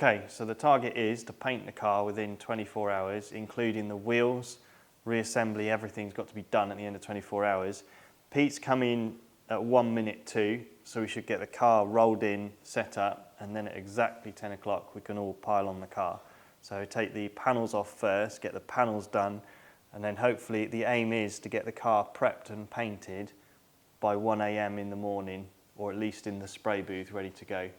Okay, so the target is to paint the car within 24 hours, including the wheels, reassembly, everything's got to be done at the end of 24 hours. Pete's coming at 1 minute 2, so we should get the car rolled in, set up, and then at exactly 10 o'clock we can all pile on the car. So take the panels off first, get the panels done, and then hopefully the aim is to get the car prepped and painted by 1 AM in the morning, or at least in the spray booth ready to go.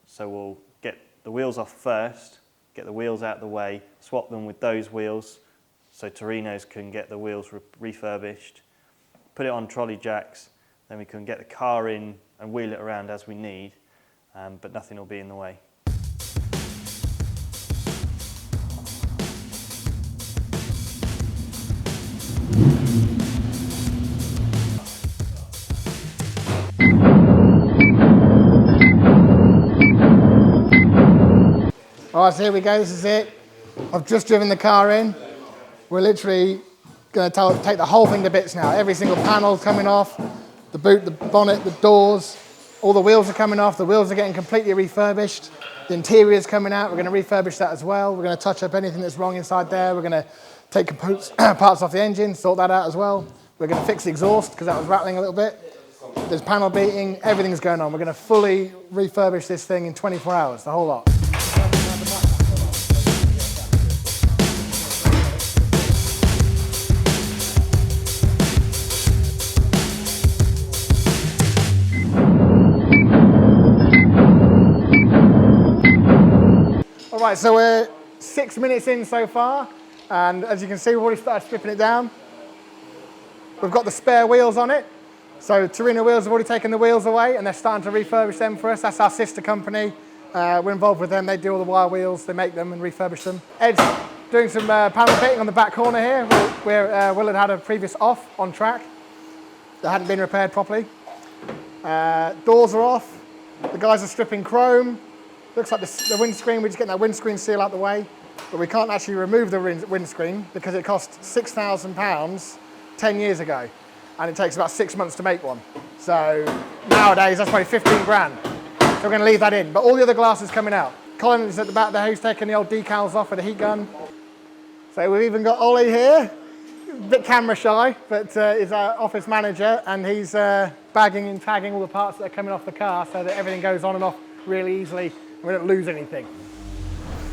So we'll get the wheels off first, get the wheels out of the way, swap them with those wheels so Turrinos can get the wheels refurbished, put it on trolley jacks, then we can get the car in and wheel it around as we need, but nothing will be in the way. All right, so here we go, this is it. I've just driven the car in. We're literally going to take the whole thing to bits now. Every single panel coming off, the boot, the bonnet, the doors, all the wheels are coming off. The wheels are getting completely refurbished. The interior is coming out. We're going to refurbish that as well. We're going to touch up anything that's wrong inside there. We're going to take parts off the engine, sort that out as well. We're going to fix the exhaust because that was rattling a little bit. There's panel beating, everything's going on. We're going to fully refurbish this thing in 24 hours, the whole lot. Right, so we're 6 minutes in so far, and as you can see, we've already started stripping it down. We've got the spare wheels on it, so Turrino Wheels have already taken the wheels away, and they're starting to refurbish them for us. That's our sister company. We're involved with them. They do all the wire wheels, they make them and refurbish them. Ed's doing some panel fitting on the back corner here, where Will had a previous off on track that hadn't been repaired properly. Doors are off. The guys are stripping chrome. Looks like the windscreen, we're just getting that windscreen seal out the way, but we can't actually remove the windscreen because it cost £6,000 10 years ago, and it takes about 6 months to make one. So nowadays, that's probably 15 grand. So we're going to leave that in, but all the other glass is coming out. Colin is at the back there, who's taking the old decals off with a heat gun. So we've even got Ollie here, a bit camera shy, but he's our office manager, and he's bagging and tagging all the parts that are coming off the car so that everything goes on and off really easily. We don't lose anything.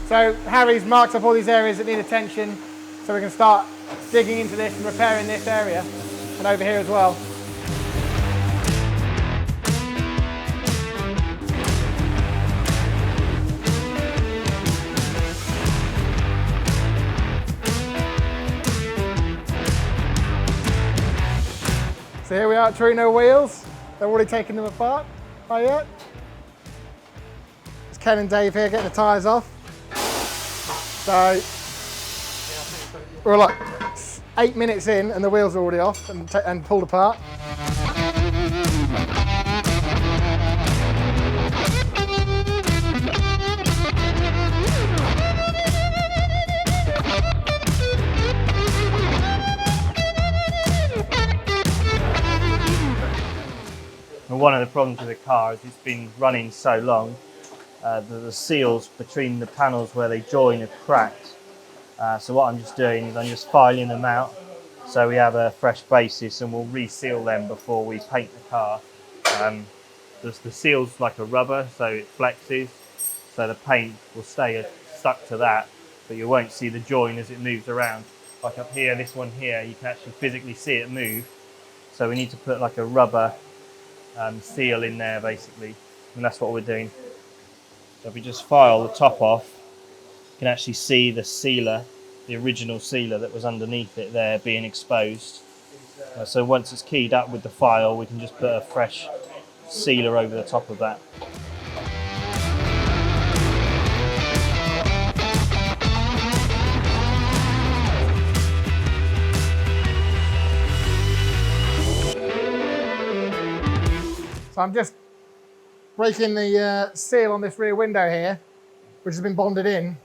So Harry's marked up all these areas that need attention so we can start digging into this and repairing this area and over here as well. So here we are at Turrino Wheels. They're already taking them apart. Not yet. Ken and Dave here getting the tyres off. So we're like 8 minutes in and the wheels are already off and pulled apart. Well, one of the problems with the car is it's been running so long. The seals between the panels where they join have cracked. So what I'm just doing is I'm just filing them out so we have a fresh basis, and we'll reseal them before we paint the car. The seal's like a rubber, so it flexes, so the paint will stay stuck to that, but you won't see the join as it moves around. Like up here, this one here, you can actually physically see it move. So we need to put like a rubber seal in there basically, and that's what we're doing. So if we just file the top off, you can actually see the sealer, the original sealer that was underneath it there being exposed. So once it's keyed up with the file, we can just put a fresh sealer over the top of that. So I'm just breaking the seal on this rear window here, which has been bonded in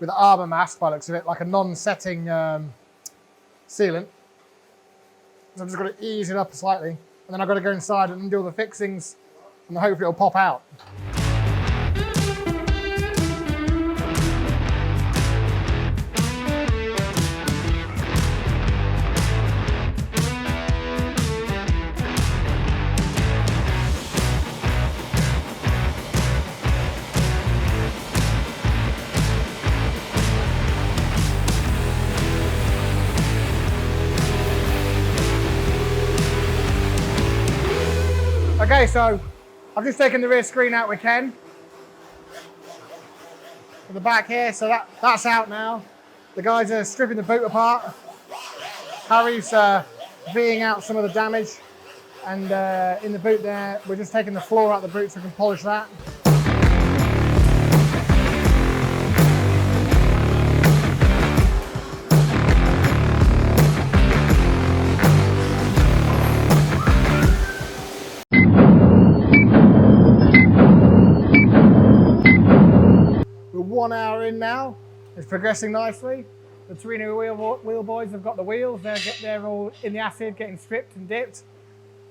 with armour mask by the looks of it, like a non-setting sealant. So I've just got to ease it up slightly, and then I've got to go inside and do all the fixings, and hopefully it'll pop out. Okay, so I've just taken the rear screen out with Ken. At the back here, so that's out now. The guys are stripping the boot apart. Harry's V'ing out some of the damage. And in the boot there, we're just taking the floor out of the boot so we can polish that. We're 1 hour in now. It's progressing nicely. The Turrino wheel boys have got the wheels. They're all in the acid, getting stripped and dipped.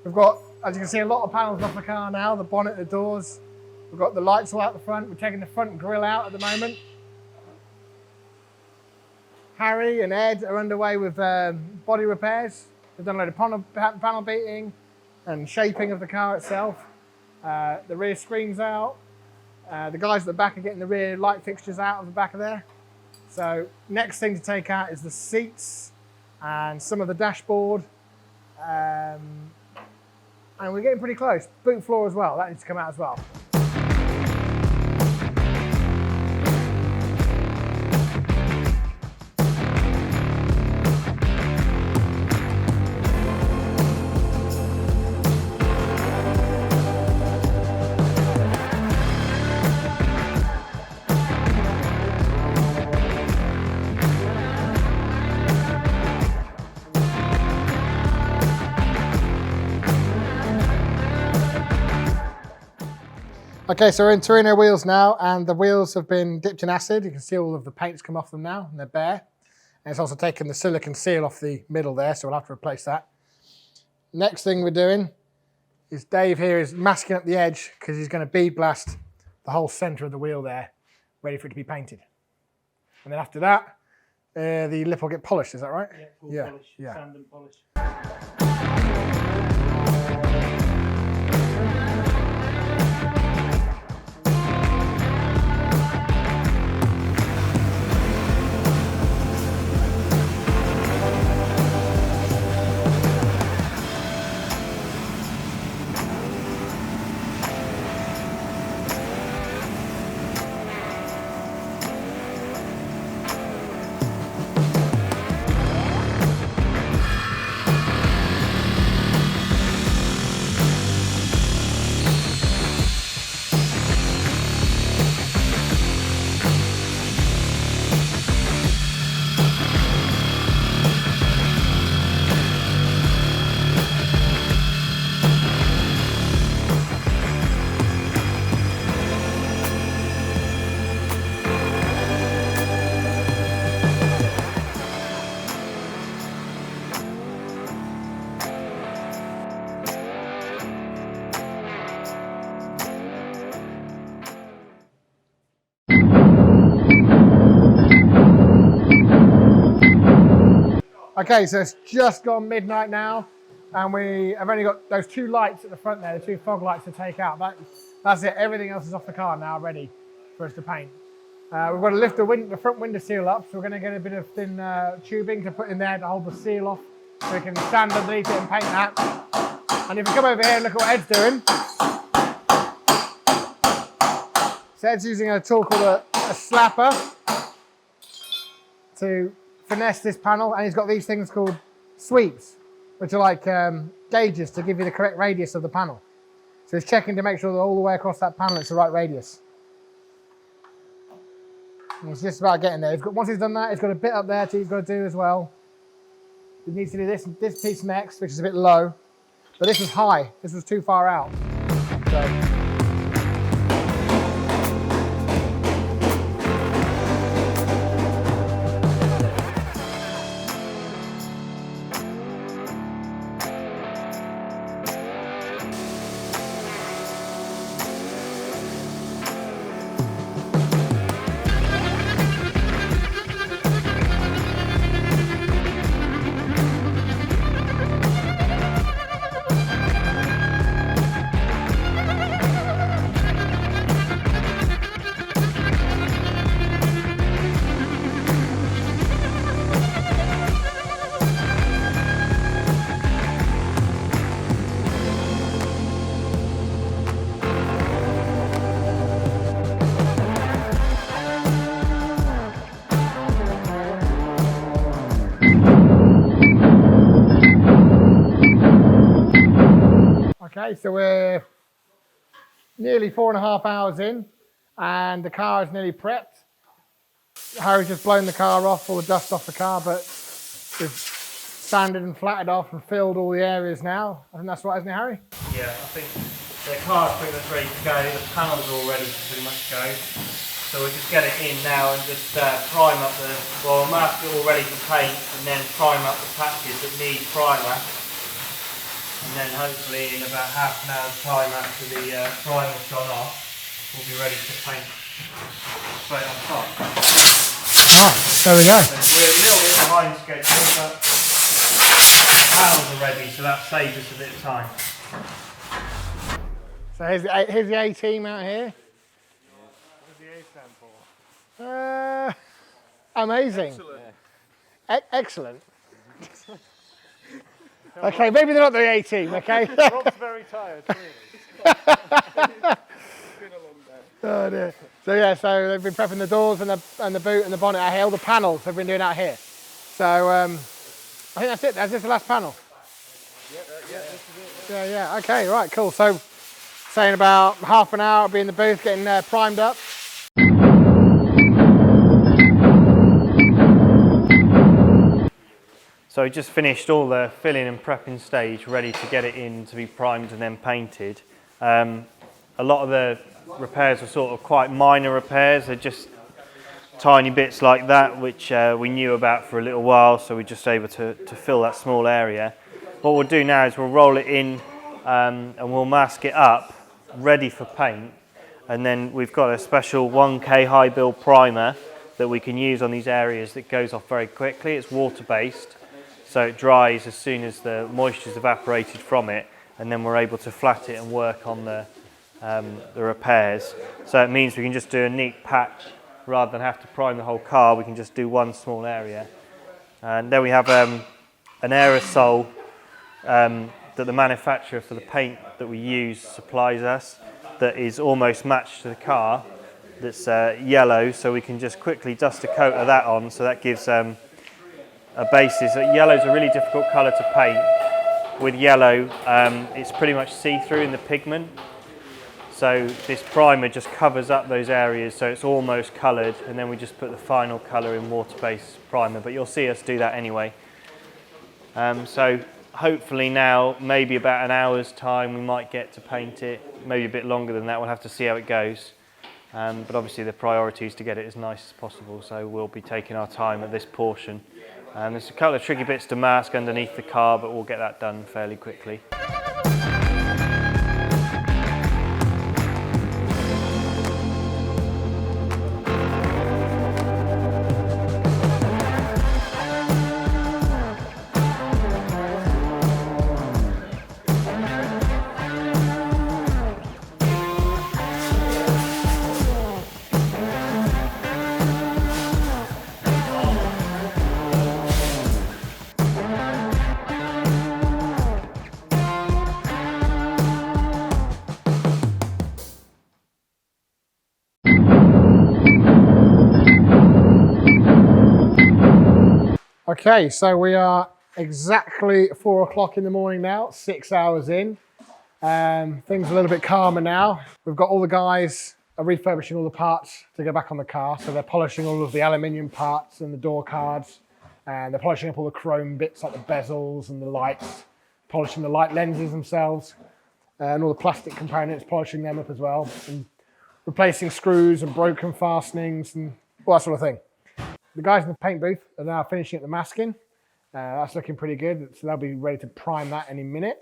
We've got, as you can see, a lot of panels off the car now, the bonnet, the doors. We've got the lights all out the front. We're taking the front grille out at the moment. Harry and Ed are underway with body repairs. They've done a load of panel beating and shaping of the car itself. The rear screen's out. The guys at the back are getting the rear light fixtures out of the back of there. So next thing to take out is the seats and some of the dashboard. And we're getting pretty close. Boot floor as well, that needs to come out as well. Okay, so we're in Turrino Wheels now, and the wheels have been dipped in acid. You can see all of the paint's come off them now, and they're bare. And it's also taken the silicone seal off the middle there, so we'll have to replace that. Next thing we're doing is Dave here is masking up the edge because he's going to bead blast the whole centre of the wheel there, ready for it to be painted. And then after that, the lip will get polished, is that right? Yeah, full polish, yeah. Sand and polish. Okay, so it's just gone midnight now, and we have only got those 2 lights at the front there, the 2 fog lights to take out. That's it, everything else is off the car now, ready for us to paint. We've got to lift the front window seal up, so we're going to get a bit of thin tubing to put in there to hold the seal off, so we can stand underneath it and paint that. And if you come over here and look at what Ed's doing, so Ed's using a tool called a slapper to finesse this panel, and he's got these things called sweeps, which are like gauges to give you the correct radius of the panel. So he's checking to make sure that all the way across that panel it's the right radius. And it's just about getting there. Once he's done that, he's got a bit up there too he's got to do as well. He needs to do this piece next, which is a bit low, but this was high. This was too far out. So. Okay, so we're nearly 4.5 hours in, and the car is nearly prepped. Harry's just blown the car off, all the dust off the car, but we've sanded and flatted off and filled all the areas now. I think that's right, isn't it, Harry? Yeah, I think the car's pretty much ready to go. The panels are all ready to pretty much go. So we'll just get it in now and just prime up we'll mask it all ready for paint and then prime up the patches that need primer. And then hopefully in about half an hour's time after the primer's gone off, we'll be ready to paint straight on top. Right, there we go. So we're a little bit behind schedule, but the panels are ready, so that saves us a bit of time. So here's the A-team out here. What does the A stand for? Amazing. Excellent. Okay, maybe they're not the A-team, okay? Rob's very tired, really. It's been a long day. Oh dear. So yeah, so they've been prepping the doors and the boot and the bonnet out here, all the panels they've been doing out here. So I think that's it, that's just the last panel. Yeah, this is it. Yeah, okay, right, cool. So saying about half an hour, I'll be in the booth getting primed up. So we just finished all the filling and prepping stage, ready to get it in to be primed and then painted. A lot of the repairs are sort of quite minor repairs. They're just tiny bits like that, which we knew about for a little while, so we're just able to fill that small area. What we'll do now is we'll roll it in and we'll mask it up, ready for paint. And then we've got a special 1K high build primer that we can use on these areas that goes off very quickly. It's water-based, so it dries as soon as the moisture's evaporated from it, and then we're able to flat it and work on the repairs. So it means we can just do a neat patch rather than have to prime the whole car. We can just do one small area. And then we have an aerosol that the manufacturer for the paint that we use supplies us, that is almost matched to the car, that's yellow, so we can just quickly dust a coat of that on, so that gives a basis. Yellow's a really difficult colour to paint. With yellow, it's pretty much see-through in the pigment, so this primer just covers up those areas so it's almost coloured, and then we just put the final colour in water-based primer, but you'll see us do that anyway. So hopefully now, maybe about an hour's time, we might get to paint it, maybe a bit longer than that. We'll have to see how it goes. But obviously the priority is to get it as nice as possible, so we'll be taking our time at this portion. There's a couple of tricky bits to mask underneath the car, but we'll get that done fairly quickly. Okay, so we are exactly 4 o'clock in the morning now, 6 hours in. Things are a little bit calmer now. We've got all the guys are refurbishing all the parts to go back on the car. So they're polishing all of the aluminium parts and the door cards, and they're polishing up all the chrome bits like the bezels and the lights, polishing the light lenses themselves, and all the plastic components, polishing them up as well, and replacing screws and broken fastenings and all that sort of thing. The guys in the paint booth are now finishing up the masking. That's looking pretty good, so they'll be ready to prime that any minute.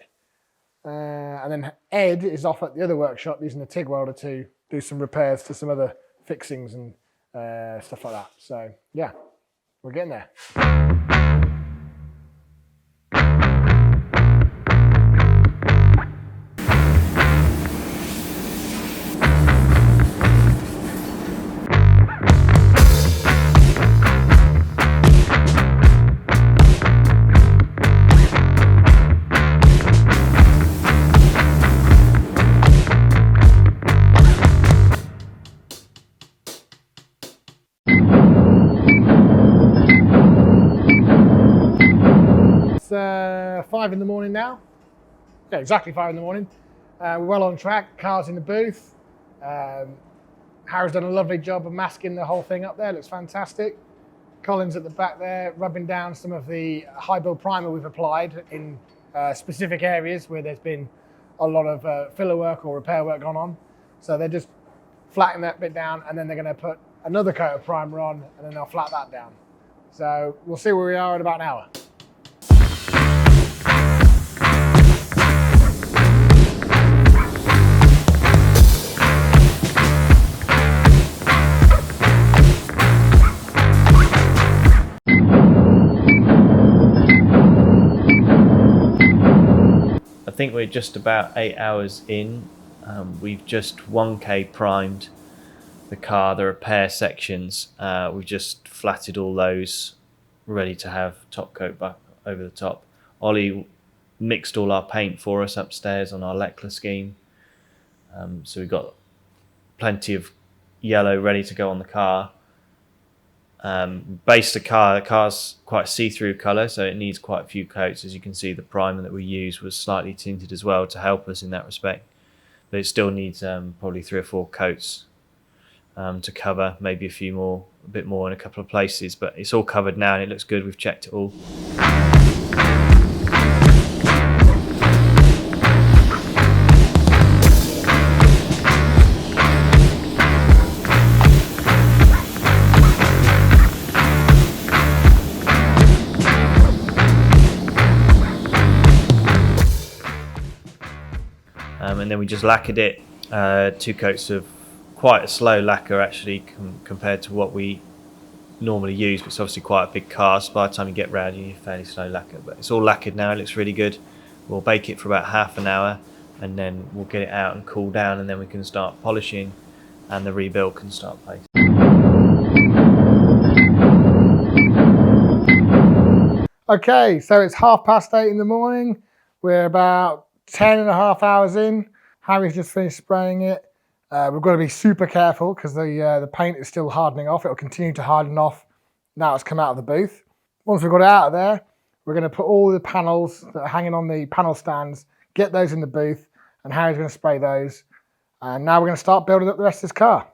And then Ed is off at the other workshop using the TIG welder to do some repairs to some other fixings and stuff like that. So yeah, we're getting there. It's 5 in the morning now. Yeah, exactly 5 in the morning. We're well on track. Car's in the booth. Harry's done a lovely job of masking the whole thing up there. Looks fantastic. Colin's at the back there, rubbing down some of the high build primer we've applied in specific areas where there's been a lot of filler work or repair work gone on. So they're just flattening that bit down, and then they're going to put another coat of primer on, and then they'll flat that down. So we'll see where we are in about an hour. I think we're just about 8 hours in. We've just 1K primed the car, the repair sections. We've just flatted all those, ready to have top coat back over the top. Ollie mixed all our paint for us upstairs on our lacquer scheme. So we've got plenty of yellow ready to go on the car. Based the car's quite a see-through colour, so it needs quite a few coats. As you can see, the primer that we used was slightly tinted as well to help us in that respect, but it still needs probably 3 or 4 coats to cover, maybe a bit more in a couple of places, but it's all covered now and it looks good. We've checked it all. And then we just lacquered it, 2 coats of quite a slow lacquer actually compared to what we normally use, but it's obviously quite a big car, so by the time you get round you need fairly slow lacquer, but it's all lacquered now. It looks really good. We'll bake it for about half an hour and then we'll get it out and cool down, and then we can start polishing and the rebuild can start place. Okay, so it's 8:30 in the morning. We're about 10.5 hours in. Harry's just finished spraying it. We've got to be super careful because the paint is still hardening off. It'll continue to harden off now it's come out of the booth. Once we've got it out of there, we're going to put all the panels that are hanging on the panel stands, get those in the booth, and Harry's going to spray those. And now we're going to start building up the rest of this car.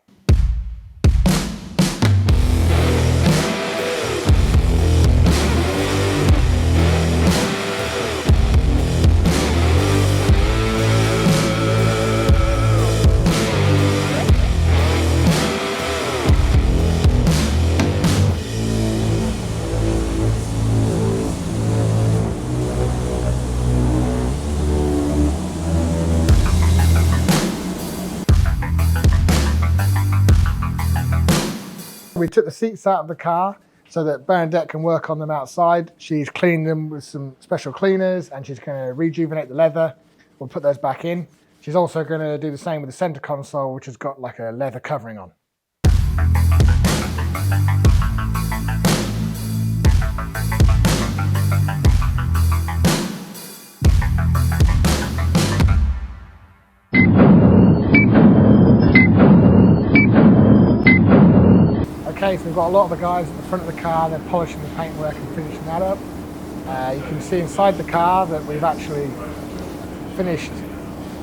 We took the seats out of the car so that Bernadette can work on them outside. She's cleaned them with some special cleaners and she's going to rejuvenate the leather. We'll put those back in. She's also going to do the same with the center console, which has got like a leather covering on. Okay, so we've got a lot of the guys at the front of the car. They're polishing the paintwork and finishing that up. You can see inside the car that we've actually finished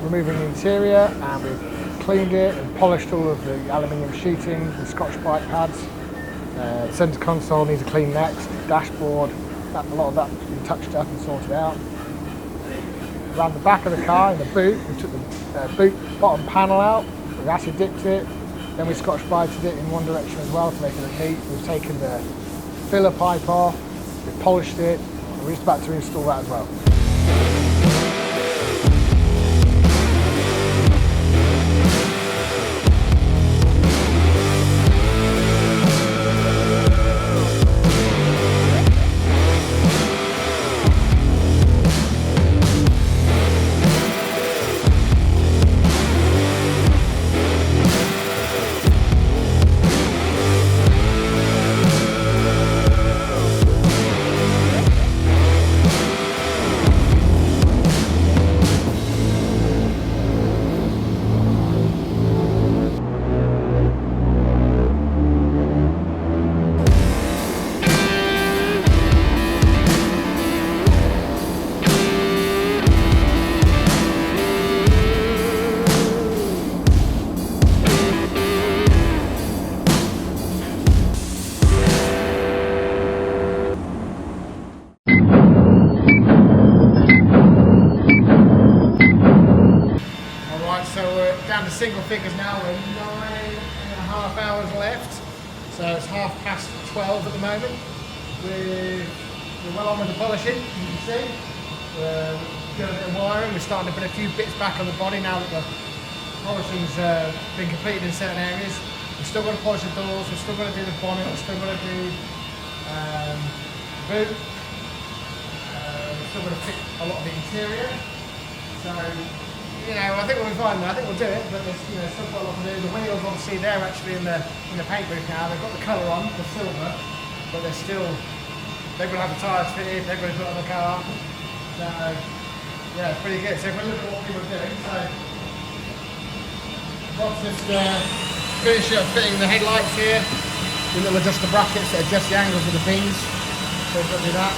removing the interior, and we've cleaned it and polished all of the aluminium sheeting with Scotch-Brite pads. The centre console needs a clean next. Dashboard, a lot of that's been touched up and sorted out. Around the back of the car in the boot, we took the boot bottom panel out. We acid dipped it. Then we Scotch-Brited it in one direction as well to make it look neat. We've taken the filler pipe off, we've polished it, and we're just about to install that as well. down to single figures now. We're 9.5 hours left. So it's 12:30 at the moment. We're well on with the polishing, as you can see. We're doing a bit of wiring. We're starting to put a few bits back on the body now that the polishing's been completed in certain areas. We're still going to polish the doors, we're still going to do the bonnet, we're still going to do the boot. We're still going to fit a lot of the interior. So, you know, I think we'll be fine now. I think we'll do it, but there's still quite a lot to do. The wheels, obviously, they're actually in the paint booth now. They've got the colour on, the silver, but they're still, they're going to have the tyres fitted, they're going to put on the car. So, yeah, it's pretty good. So if we look at what people are doing, so Rob's just finished fitting the headlights here. The little adjuster brackets that adjust the angles of the beams. So we've got to do that.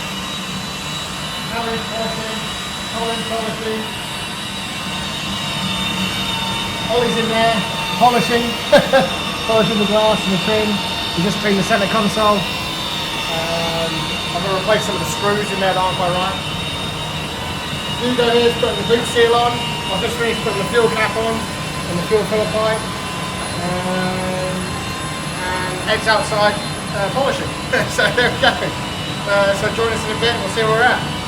Harry's polishing, Colin's polishing. Ollie's in there, polishing. Polishing the glass and the trim. We just cleaned the centre console. I'm going to replace some of the screws in there that aren't quite right. Hugo here's putting the boot seal on. I've just finished putting the fuel cap on and the fuel filler pipe. And Ed's outside polishing. So there we go. So join us in a bit and we'll see where we're at.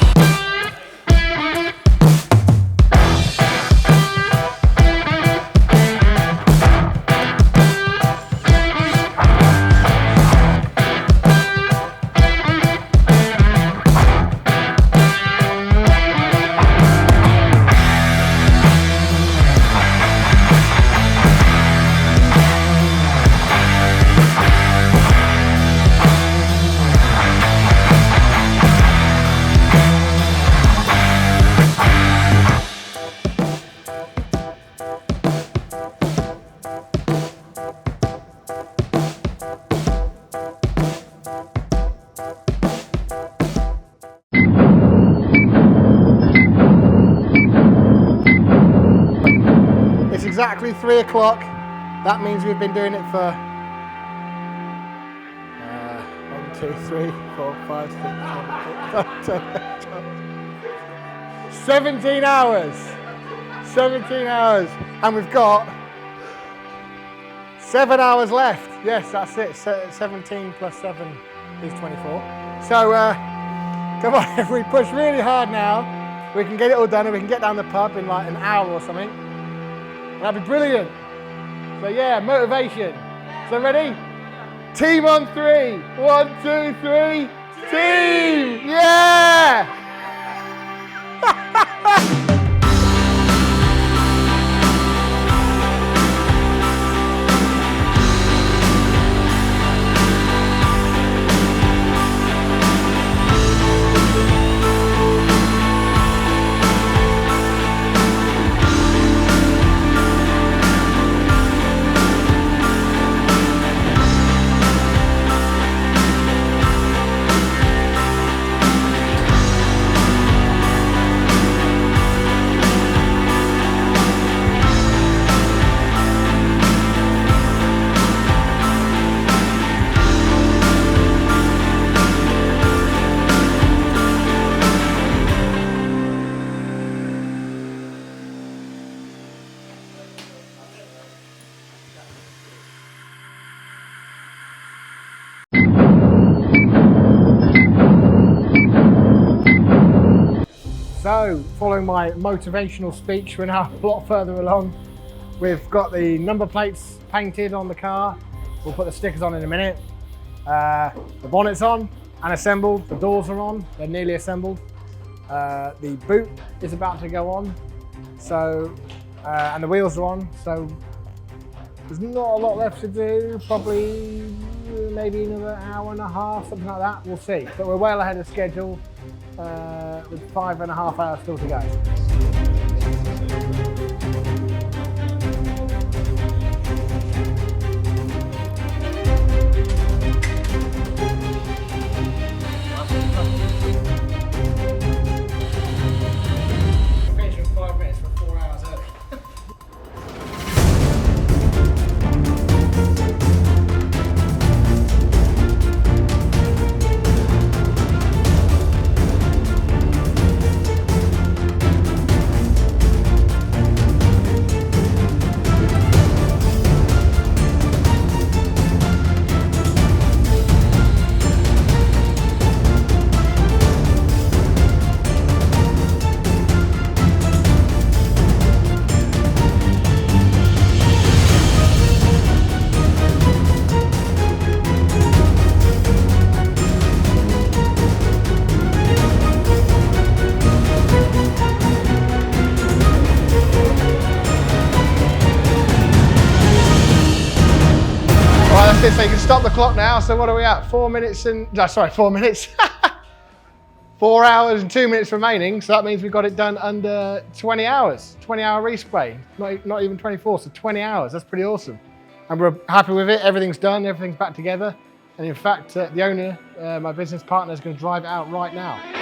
Exactly 3 o'clock. That means we've been doing it for 1, 2, 3, 4, 5, 6, 7, 8, 9, 10, 17 hours. 17 hours. And we've got 7 hours left. Yes, that's it. 17 plus 7 is 24. So come on, if we push really hard now, we can get it all done and we can get down the pub in like an hour or something. That'd be brilliant. So yeah, motivation. So ready? Team on 3. 1, 2, 3. Team! Yeah! So, following my motivational speech, we're now a lot further along. We've got the number plates painted on the car. We'll put the stickers on in a minute. The bonnet's on and assembled. The doors are on, they're nearly assembled. The boot is about to go on. So, and the wheels are on. So, there's not a lot left to do. Probably maybe another hour and a half, something like that. We'll see. But we're well ahead of schedule. With 5.5 hours still to go. Finish in 5 minutes for 4 hours early. finished it, so you can stop the clock now. So what are we at? 4 minutes and, no, sorry, 4 minutes. 4 hours and 2 minutes remaining. So that means we got it done under 20 hours. 20-hour respray, not even 24, so 20 hours. That's pretty awesome. And we're happy with it. Everything's done, everything's back together. And in fact, the owner, my business partner, is going to drive it out right now.